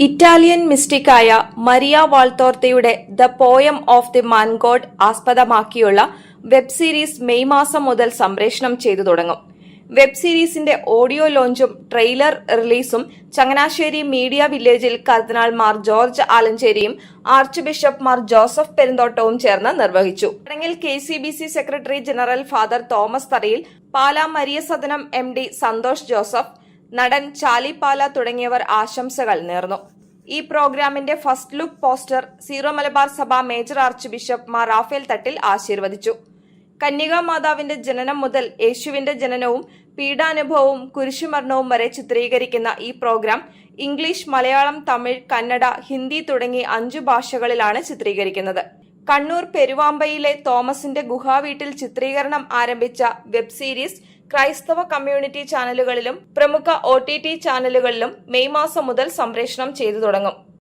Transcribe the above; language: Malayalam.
ഇറ്റാലിയൻ മിസ്റ്റിക്കായ മരിയ വാൾത്തോർത്തയുടെ the poem of the man god ആസ്പദമാക്കിയുള്ള വെബ് സീരീസ് മെയ് മാസം മുതൽ സംപ്രേഷണം ചെയ്തു തുടങ്ങും. വെബ് സീരീസിന്റെ ഓഡിയോ ലോഞ്ചും ട്രെയിലർ റിലീസും ചങ്ങനാശ്ശേരി മീഡിയ വില്ലേജിൽ കർദിനാൾ മാർ ജോർജ് ആലഞ്ചേരിയും ആർച്ച് ബിഷപ്പ് മാർ ജോസഫ് പെരുന്തോട്ടവും ചേർന്ന് നിർവഹിച്ചു. ചടങ്ങിൽ KCBC secretary general father Thomas Tharayil, Pala Maria Sadanam MD Santhosh Joseph, നടൻ ചാലി പാല തുടങ്ങിയവർ ആശംസകൾ നേർന്നു. ഈ പ്രോഗ്രാമിന്റെ first look poster Syro Malabar Sabha major archbishop Mar Raphael Thattil ആശീർവദിച്ചു. കന്യകാ മാതാവിന്റെ ജനനം മുതൽ യേശുവിന്റെ ജനനവും പീഡാനുഭവവും കുരിശുമരണവും വരെ ചിത്രീകരിക്കുന്ന ഈ പ്രോഗ്രാം ഇംഗ്ലീഷ്, മലയാളം, തമിഴ്, കന്നഡ, ഹിന്ദി തുടങ്ങി 5 ഭാഷകളിലാണ് ചിത്രീകരിക്കുന്നത്. കണ്ണൂർ പെരുവാമ്പയിലെ തോമസിന്റെ ഗുഹാവീട്ടിൽ ചിത്രീകരണം ആരംഭിച്ച വെബ് സീരീസ് ക്രൈസ്തവ കമ്മ്യൂണിറ്റി ചാനലുകളിലും പ്രമുഖ OTT ചാനലുകളിലും മെയ് മാസം മുതൽ സംപ്രേഷണം ചെയ്തു തുടങ്ങും.